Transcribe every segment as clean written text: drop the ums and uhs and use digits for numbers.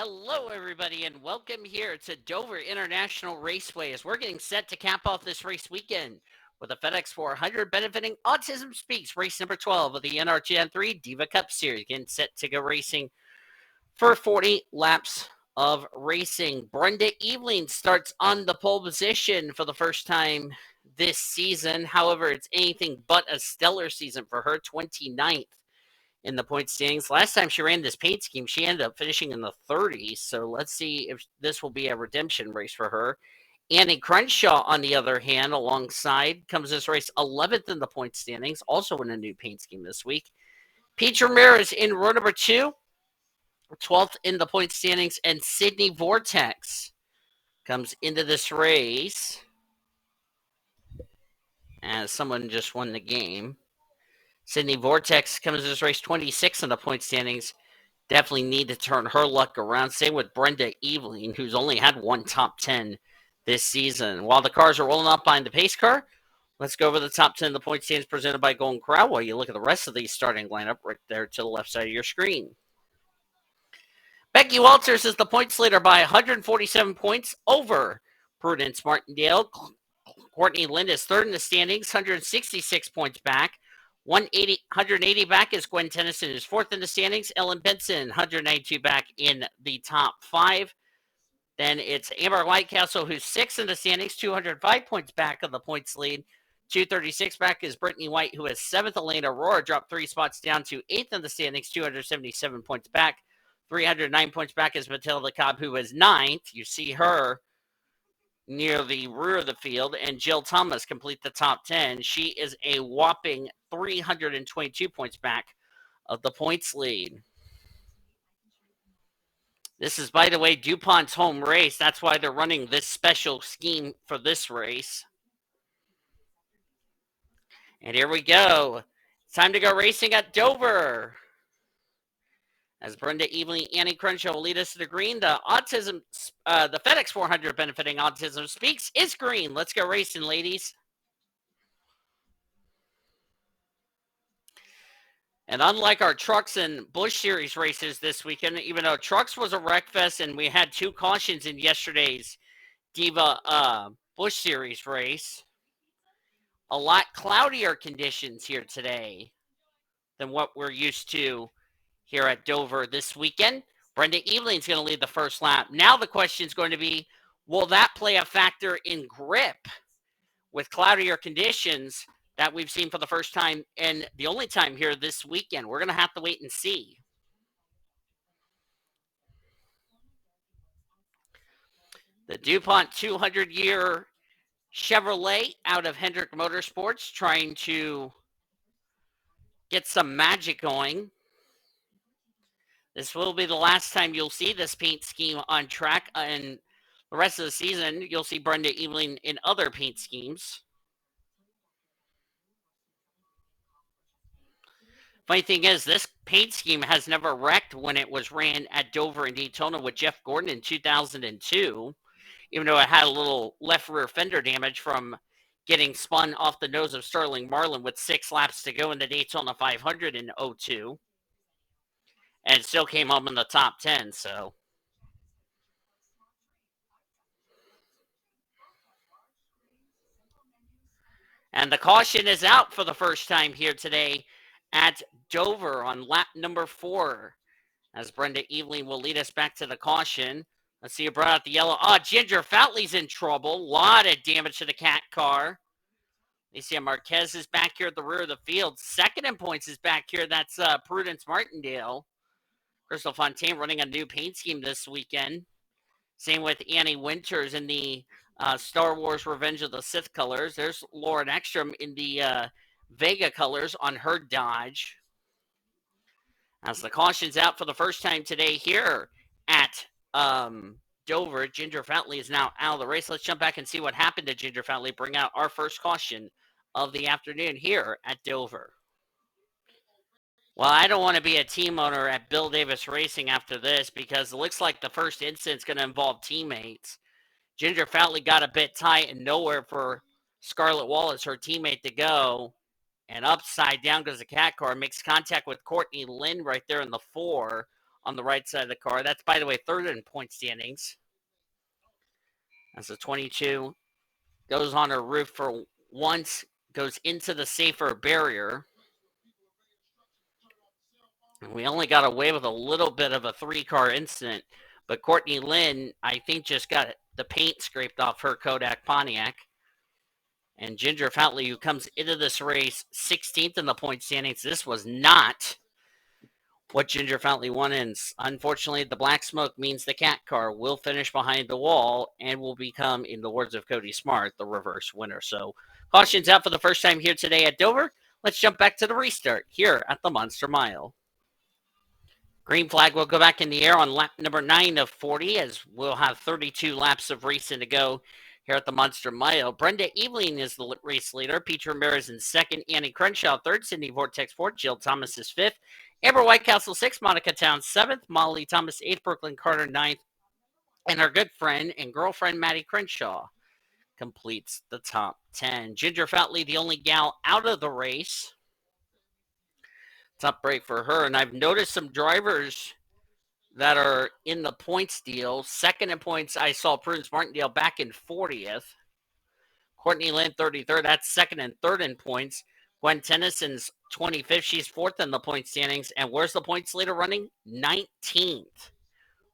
Hello, everybody, and welcome here to Dover International Raceway as we're getting set to cap off this race weekend with the FedEx 400 benefiting Autism Speaks, race number 12 of the NR2003 Diva Cup Series, getting set to go racing for 40 laps of racing. Brenda Eveling starts on the pole position for the first time this season. However, it's anything but a stellar season for her, 29th in the point standings. Last time she ran this paint scheme, she ended up finishing in the 30s. So let's see if this will be a redemption race for her. Annie Crenshaw, on the other hand, alongside, comes this race 11th in the point standings, also in a new paint scheme this week. Peach Ramirez in row number 2, 12th in the point standings, and Sydney Vortex comes into this race as someone just won the game. Sydney Vortex comes to this race 26th in the point standings. Definitely need to turn her luck around. Same with Brenda Eveling, who's only had one top 10 this season. While the cars are rolling up behind the pace car, let's go over the top 10 of the point standings presented by Golden Corral while you look at the rest of the starting lineup right there to the left side of your screen. Becky Walters is the points leader by 147 points over Prudence Martindale. Courtney Lind is third in the standings, 166 points back. 180 back is Gwen Tennyson, who's fourth in the standings. Ellen Benson, 192 back in the top 5. Then it's Amber Whitecastle, who's sixth in the standings, 205 points back of the points lead. 236 back is Brittany White, who is seventh. Elena Aurora dropped 3 spots down to eighth in the standings, 277 points back. 309 points back is Matilda Cobb, who is ninth. You see her near the rear of the field, and Jill Thomas complete the top 10. She is a whopping 322 points back of the points lead. This is, by the way, DuPont's home race. That's why they're running this special scheme for this race. And here we go. It's time to go racing at Dover. As Brenda Eveling, Annie Crenshaw will lead us to the green. The FedEx 400 benefiting Autism Speaks is green. Let's go racing, ladies. And unlike our Trucks and Busch Series races this weekend, even though Trucks was a wreck fest and we had 2 cautions in yesterday's Diva Busch Series race, a lot cloudier conditions here today than what we're used to here at Dover this weekend. Brenda Eveling's going to lead the first lap. Now the question is going to be, will that play a factor in grip with cloudier conditions that we've seen for the first time and the only time here this weekend? We're going to have to wait and see. The DuPont 200-year Chevrolet out of Hendrick Motorsports trying to get some magic going. This will be the last time you'll see this paint scheme on track, and the rest of the season you'll see Brenda Eveling in other paint schemes. Funny thing is, this paint scheme has never wrecked when it was ran at Dover and Daytona with Jeff Gordon in 2002, even though it had a little left rear fender damage from getting spun off the nose of Sterling Marlin with 6 laps to go in the Daytona 500 in 2002. And it still came home in the top 10, so. And the caution is out for the first time here today at Dover on lap number 4, as Brenda Eveling will lead us back to the caution. Let's see who brought out the yellow. Ginger Foutley's in trouble. A lot of damage to the cat car. Alicia Marquez is back here at the rear of the field. Second in points is back here. That's Prudence Martindale. Crystal Fontaine running a new paint scheme this weekend. Same with Annie Winters in the Star Wars Revenge of the Sith colors. There's Lauren Ekstrom in the Vega colors on her Dodge. As the caution's out for the first time today here at Dover, Ginger Foutley is now out of the race. Let's jump back and see what happened to Ginger Foutley. Bring out our first caution of the afternoon here at Dover. Well, I don't want to be a team owner at Bill Davis Racing after this because it looks like the first incident's going to involve teammates. Ginger Foutley got a bit tight and nowhere for Scarlett Wallace, her teammate, to go. And upside down goes the cat car. Makes contact with Courtney Lind right there in the 4 on the right side of the car. That's, by the way, third in point standings. As the 22 goes on her roof for once, goes into the safer barrier. And we only got away with a little bit of a 3-car incident, but Courtney Lynn, I think, just got the paint scraped off her Kodak Pontiac. And Ginger Foutley, who comes into this race 16th in the point standings, this was not what Ginger Foutley won in. Unfortunately, the black smoke means the cat car will finish behind the wall and will become, in the words of Cody Smart, the reverse winner. So caution's out for the first time here today at Dover. Let's jump back to the restart here at the Monster Mile. Green flag will go back in the air on lap number 9 of 40, as we'll have 32 laps of racing to go here at the Monster Mile. Brenda Eveling is the race leader. Pete Ramirez in second. Annie Crenshaw third. Sydney Vortex fourth. Jill Thomas is fifth. Amber Whitecastle sixth. Monica Towns seventh. Molly Thomas eighth. Brooklyn Carter ninth. And our good friend and girlfriend Maddie Crenshaw completes the top 10. Ginger Foutley, the only gal out of the race. Top break for her. And I've noticed some drivers that are in the points deal. Second in points, I saw Prudence Martindale back in 40th. Courtney Lynn, 33rd. That's second and third in points. Gwen Tennyson's 25th. She's fourth in the point standings. And where's the points leader running? 19th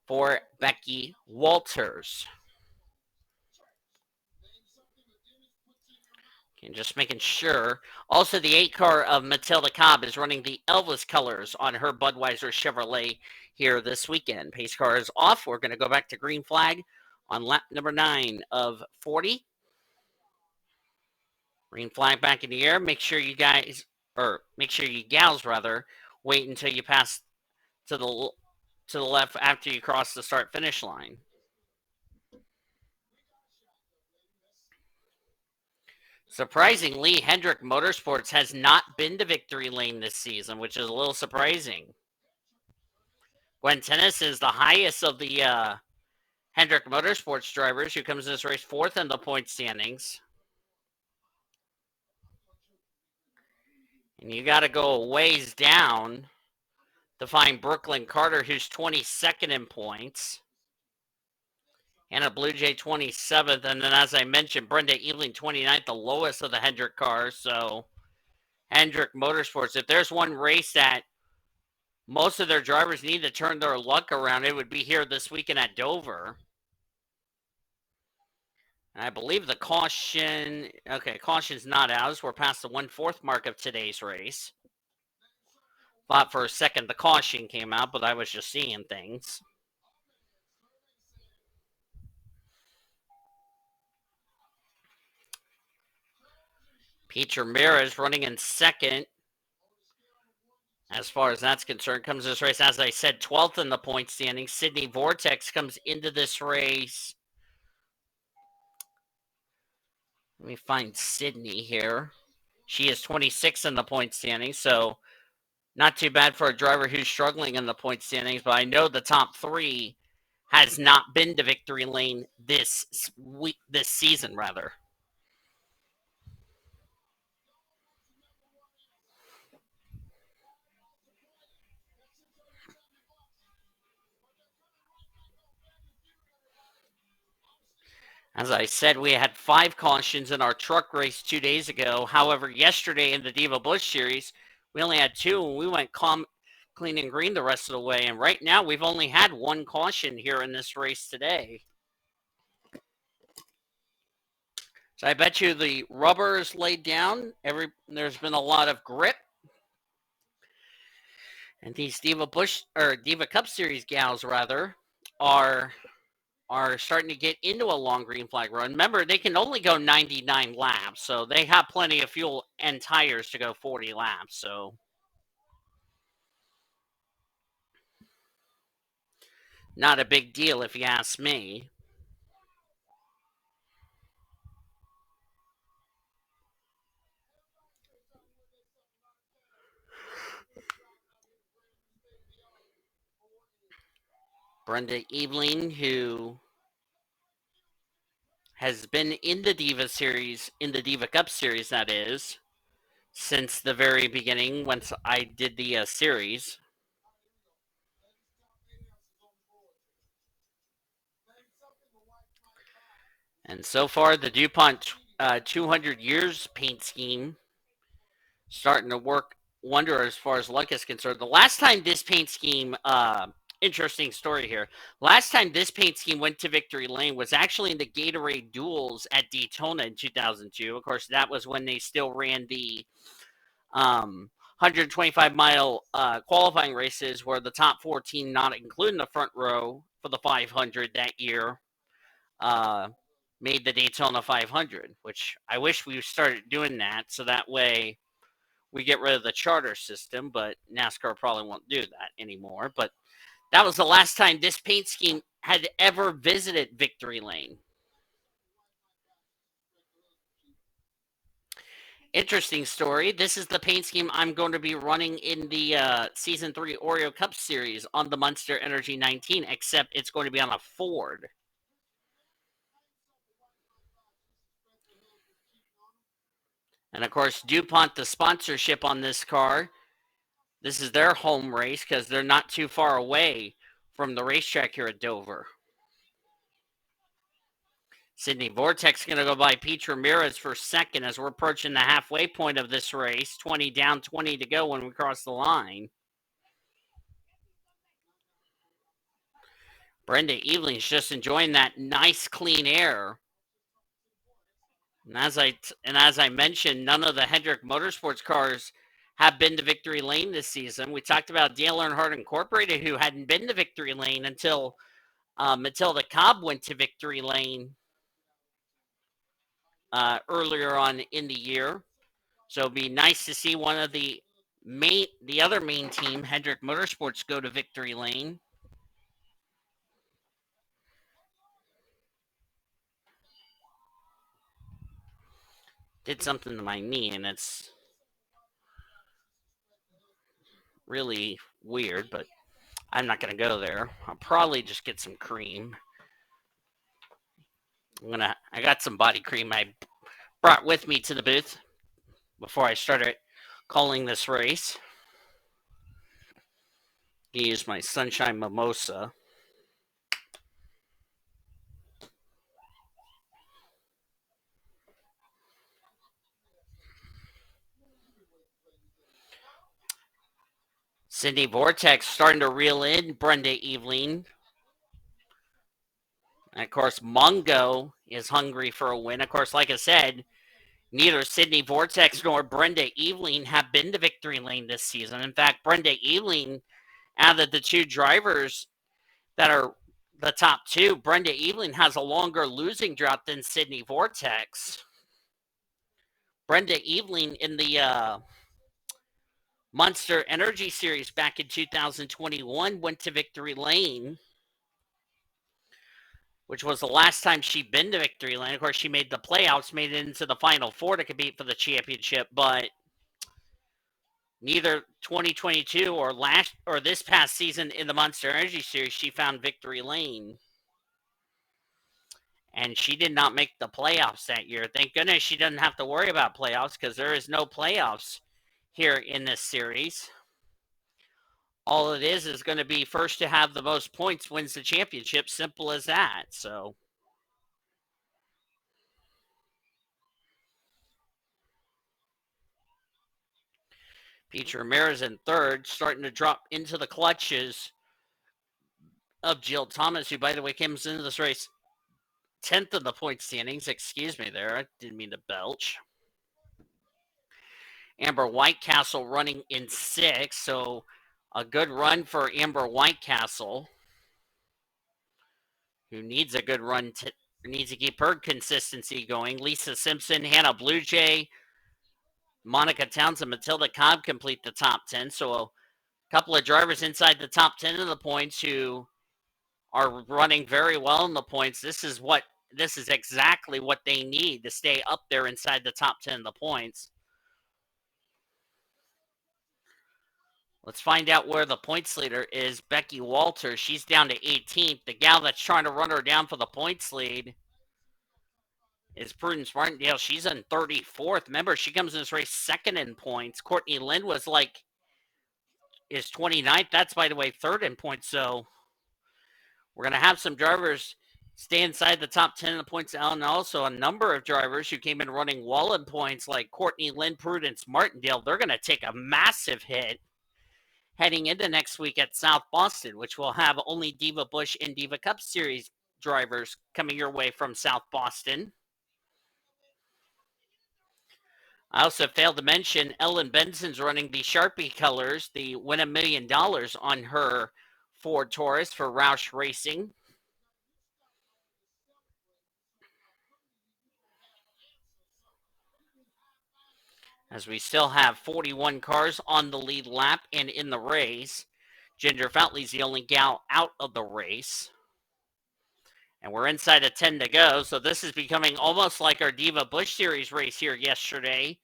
for Becky Walters. Okay, just making sure. Also, the 8-car of Matilda Cobb is running the Elvis colors on her Budweiser Chevrolet here this weekend. Pace car is off. We're going to go back to green flag on lap number 9 of 40. Green flag back in the air. Make sure you guys, or make sure you gals rather, wait until you pass to the left after you cross the start finish line. Surprisingly, Hendrick Motorsports has not been to victory lane this season, which is a little surprising. Gwen Tennis is the highest of the Hendrick Motorsports drivers, who comes in this race fourth in the point standings. And you got to go a ways down to find Brooklyn Carter, who's 22nd in points. Anna Blue Jay 27th. And then, as I mentioned, Brenda Eveling 29th, the lowest of the Hendrick cars. So Hendrick Motorsports, if there's one race that most of their drivers need to turn their luck around, it would be here this weekend at Dover. And I believe the caution, okay, caution's not out as we're past the 1/4 mark of today's race. Thought for a second the caution came out, but I was just seeing things. Pete Ramirez running in second. As far as that's concerned, comes this race, as I said, 12th in the point standing. Sydney Vortex comes into this race. Let me find Sydney here. She is 26th in the point standing, so not too bad for a driver who's struggling in the point standings, but I know the top 3 has not been to victory lane this season, rather. As I said, we had 5 cautions in our truck race 2 days ago. However, yesterday in the Diva Bush Series, we only had 2, and we went clean and green the rest of the way. And right now, we've only had 1 caution here in this race today. So I bet you the rubber is laid down. There's been a lot of grip. And these Diva Cup Series gals, rather, are starting to get into a long green flag run. Remember, they can only go 99 laps, so they have plenty of fuel and tires to go 40 laps. So not a big deal if you ask me. Brenda Eveling, who has been in the Diva Series, in the Diva Cup Series, that is, since the very beginning, once I did the series. And so far, the DuPont 200 years paint scheme starting to work wonder as far as luck is concerned. The last time this paint scheme, interesting story here. Last time this paint scheme went to victory lane was actually in the Gatorade Duels at Daytona in 2002. Of course, that was when they still ran the 125-mile qualifying races, where the top 14, not including the front row for the 500 that year, uh, made the Daytona 500, which I wish we started doing that so that way we get rid of the charter system, but NASCAR probably won't do that anymore. But that was the last time this paint scheme had ever visited victory lane. Interesting story. This is the paint scheme I'm going to be running in the Season 3 Oreo Cup Series on the Monster Energy 19, except it's going to be on a Ford. And of course, DuPont, the sponsorship on this car, this is their home race because they're not too far away from the racetrack here at Dover. Sydney Vortex going to go by Pete Ramirez for second as we're approaching the halfway point of this race. 20 down, 20 to go when we cross the line. Brenda Eveling's just enjoying that nice clean air. And as I mentioned, none of the Hendrick Motorsports cars have been to victory lane this season. We talked about Dale Earnhardt Incorporated, who hadn't been to victory lane until Matilda Cobb went to victory lane earlier on in the year. So it'd be nice to see one of the other main team, Hendrick Motorsports, go to victory lane. Did something to my knee, and it's really weird, but I'm not gonna go there. I'll probably just get some cream. I got some body cream I brought with me to the booth before I started calling this race. I use my Sunshine Mimosa. Sydney Vortex starting to reel in Brenda Eveling. And of course, Mungo is hungry for a win. Of course, like I said, neither Sydney Vortex nor Brenda Eveling have been to victory lane this season. In fact, Brenda Eveling, out of the two drivers that are the top two, Brenda Eveling has a longer losing drought than Sydney Vortex. Brenda Eveling in the Monster Energy Series back in 2021 went to victory lane, which was the last time she'd been to victory lane. Of course, she made the playoffs, made it into the final four to compete for the championship, but neither 2022 or this past season in the Monster Energy Series she found victory lane. And she did not make the playoffs that year. Thank goodness she doesn't have to worry about playoffs because there is no playoffs here in this series. All it is going to be first to have the most points wins the championship. Simple as that. So Pete Ramirez in third, starting to drop into the clutches of Jill Thomas, who, by the way, comes into this race 10th in the point standings. Excuse me there. I didn't mean to belch. Amber Whitecastle running in sixth, so a good run for Amber Whitecastle, who needs a good run, needs to keep her consistency going. Lisa Simpson, Hannah Blue Jay, Monica Townsend, Matilda Cobb complete the top 10. So a couple of drivers inside the top 10 of the points who are running very well in the points. This is exactly what they need to stay up there inside the top 10 of the points. Let's find out where the points leader is. Becky Walter. She's down to 18th. The gal that's trying to run her down for the points lead is Prudence Martindale. She's in 34th. Remember, she comes in this race second in points. Courtney Lynn is 29th. That's, by the way, third in points. So we're going to have some drivers stay inside the top 10 in the points out, and also a number of drivers who came in running well in points like Courtney Lynn, Prudence Martindale. They're going to take a massive hit heading into next week at South Boston, which will have only Diva Bush and Diva Cup Series drivers coming your way from South Boston. I also failed to mention Ellen Benson's running the Sharpie colors, the Win $1 Million on her Ford Taurus for Roush Racing. As we still have 41 cars on the lead lap and in the race. Ginger Foutley's the only gal out of the race. And we're inside of 10 to go, so this is becoming almost like our Diva Bush Series race here yesterday,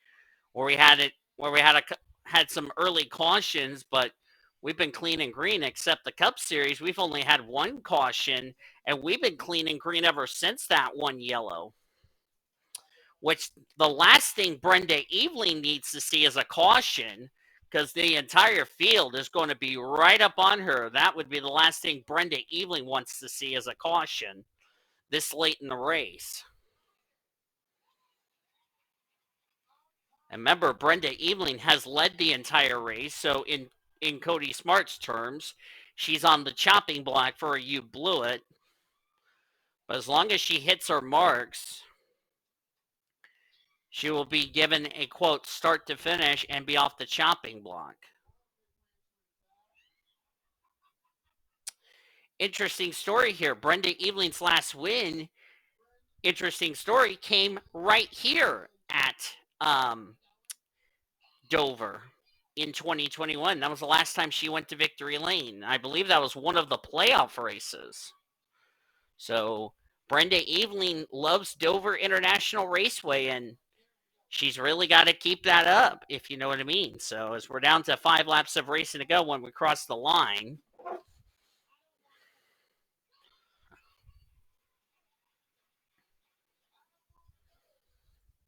where we had some early cautions, but we've been clean and green. Except the Cup Series, we've only had one caution, and we've been clean and green ever since that one yellow. Which the last thing Brenda Eveling needs to see is a caution, because the entire field is going to be right up on her. That would be the last thing Brenda Eveling wants to see is a caution this late in the race. And remember, Brenda Eveling has led the entire race, so in Cody Smart's terms, she's on the chopping block for a You Blew It. But as long as she hits her marks, she will be given a, quote, start to finish and be off the chopping block. Interesting story here. Brenda Eveling's last win, interesting story, came right here at Dover in 2021. That was the last time she went to Victory Lane. I believe that was one of the playoff races. So Brenda Eveling loves Dover International Raceway, and she's really got to keep that up, if you know what I mean. So as we're down to 5 laps of racing to go when we cross the line.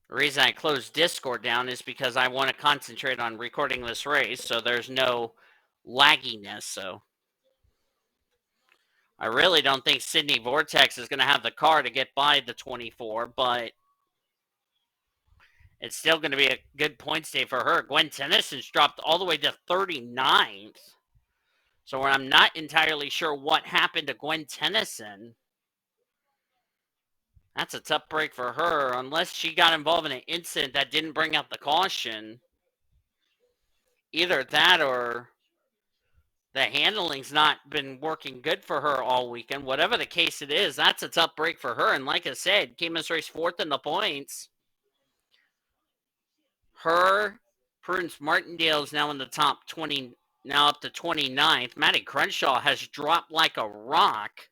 The reason I closed Discord down is because I want to concentrate on recording this race, so there's no lagginess. So I really don't think Sydney Vortex is going to have the car to get by the 24, but it's still going to be a good points day for her. Gwen Tennyson's dropped all the way to 39th. So I'm not entirely sure what happened to Gwen Tennyson. That's a tough break for her, unless she got involved in an incident that didn't bring out the caution. Either that or the handling's not been working good for her all weekend. Whatever the case it is, that's a tough break for her. And like I said, came this race 4th in the points. Her, Prudence Martindale is now in the top 20, now up to 29th. Maddie Crenshaw has dropped like a rock.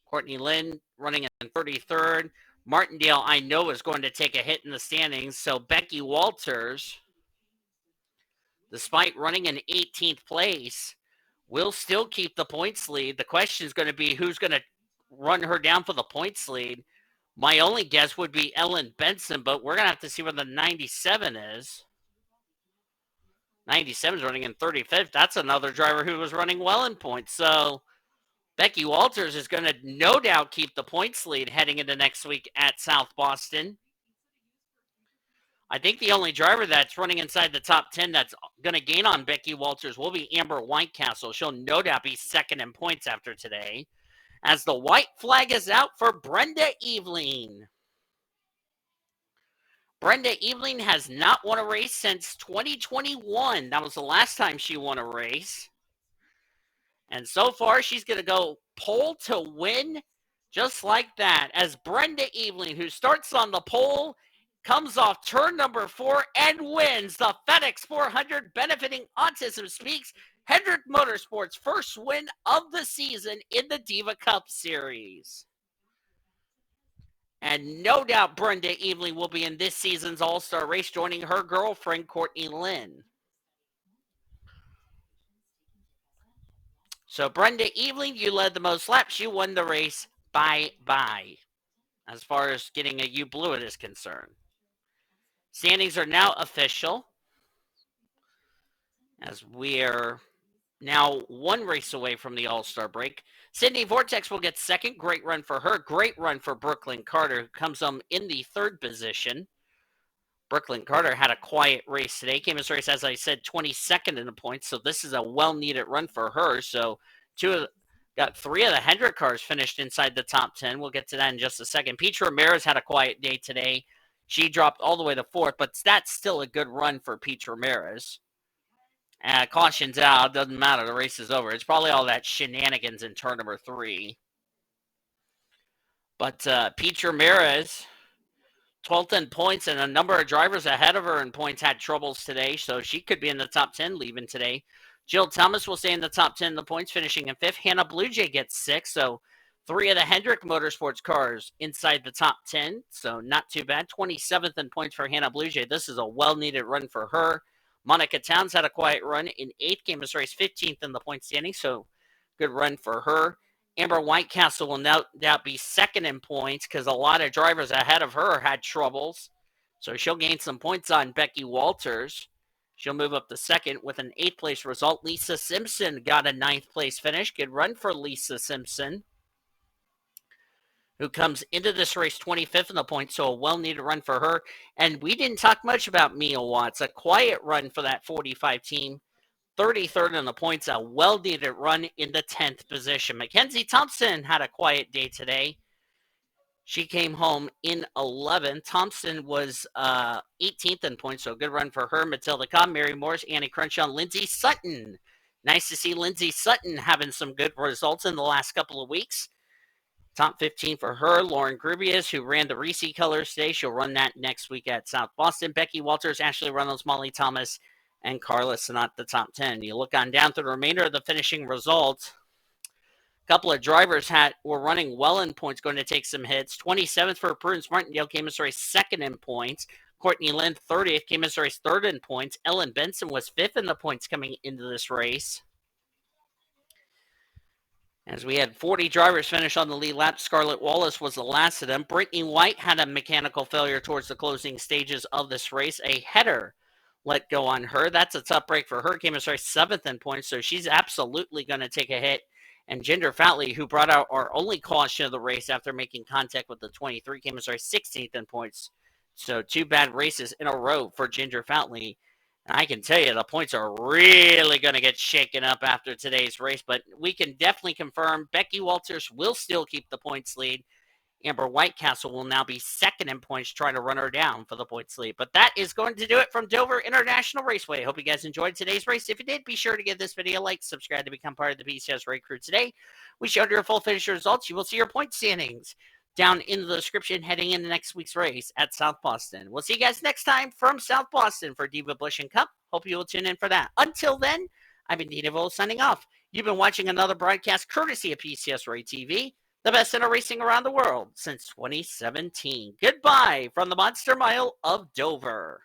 Courtney Lynn running in 33rd. Martindale, I know, is going to take a hit in the standings. So Becky Walters, despite running in 18th place, will still keep the points lead. The question is going to be who's going to run her down for the points lead. My only guess would be Ellen Benson, but we're going to have to see where the 97 is. 97 is running in 35th. That's another driver who was running well in points. So Becky Walters is going to no doubt keep the points lead heading into next week at South Boston. I think the only driver that's running inside the top 10 that's going to gain on Becky Walters will be Amber Whitecastle. She'll no doubt be second in points after today, as the white flag is out for Brenda Eveling. Brenda Eveling has not won a race since 2021. That was the last time she won a race. And so far, she's going to go pole to win just like that, as Brenda Eveling, who starts on the pole, comes off turn number 4 and wins the FedEx 400 benefiting Autism Speaks Hendrick Motorsports' first win of the season in the Diva Cup Series. And no doubt Brenda Eveling will be in this season's All-Star race, joining her girlfriend, Courtney Lynn. So Brenda Eveling, you led the most laps. You won the race. Bye-bye, as far as getting a You Blew It is concerned. Standings are now official, as we're now 1 race away from the All-Star break. Sydney Vortex will get second. Great run for her. Great run for Brooklyn Carter, who comes in the 3rd position. Brooklyn Carter had a quiet race today. Came in race, as I said, 22nd in the points. So this is a well-needed run for her. So got 3 of the Hendrick cars finished inside the top 10. We'll get to that in just a second. Peach Ramirez had a quiet day today. She dropped all the way to 4th, but that's still a good run for Peach Ramirez. Caution's out. Doesn't matter. The race is over. It's probably all that shenanigans in turn number 3. But Peach Ramirez, 12th in points, and a number of drivers ahead of her in points had troubles today, so she could be in the top 10 leaving today. Jill Thomas will stay in the top 10 in the points, finishing in 5th. Hannah Bluejay gets 6th, so 3 of the Hendrick Motorsports cars inside the top 10, so not too bad. 27th in points for Hannah Bluejay. This is a well-needed run for her. Monica Towns had a quiet run in 8th, came as race 15th in the point standing, so good run for her. Amber Whitecastle will now be 2nd in points because a lot of drivers ahead of her had troubles. So she'll gain some points on Becky Walters. She'll move up to 2nd with an 8th place result. Lisa Simpson got a 9th place finish. Good run for Lisa Simpson, who comes into this race 25th in the points, so a well-needed run for her. And we didn't talk much about Mia Watts. A quiet run for that 45 team. 33rd in the points, a well-needed run in the 10th position. Mackenzie Thompson had a quiet day today. She came home in 11th. Thompson was 18th in points, so a good run for her. Matilda Cobb, Mary Morris, Annie Crenshaw, Lindsay Sutton. Nice to see Lindsay Sutton having some good results in the last couple of weeks. Top 15 for her. Lauren Grubias, who ran the Reese colors today. She'll run that next week at South Boston. Becky Walters, Ashley Reynolds, Molly Thomas, and Carla Sonat, the top 10. You look on down through the remainder of the finishing results. A couple of drivers were running well in points, going to take some hits. 27th for Prudence Martindale, came as race 2nd in points. Courtney Lynn, 30th, came as race 3rd in points. Ellen Benson was 5th in the points coming into this race. As we had 40 drivers finish on the lead lap, Scarlett Wallace was the last of them. Brittany White had a mechanical failure towards the closing stages of this race. A header let go on her. That's a tough break for her. Came as race 7th in points, so she's absolutely going to take a hit. And Ginger Fatley, who brought out our only caution of the race after making contact with the 23, came as race 16th in points. So 2 bad races in a row for Ginger Fatley. And I can tell you the points are really going to get shaken up after today's race, but we can definitely confirm Becky Walters will still keep the points lead. Amber Whitecastle will now be 2nd in points, trying to run her down for the points lead. But that is going to do it from Dover International Raceway. Hope you guys enjoyed today's race. If you did, be sure to give this video a like, subscribe to become part of the PCS Race Crew today. We showed your full finish results. You will see your point standings down in the description heading into next week's race at South Boston. We'll see you guys next time from South Boston for Diva Bush and Cup. Hope you will tune in for that. Until then, I've been Diva signing off. You've been watching another broadcast courtesy of PCS Ray TV, the best in racing around the world since 2017. Goodbye from the Monster Mile of Dover.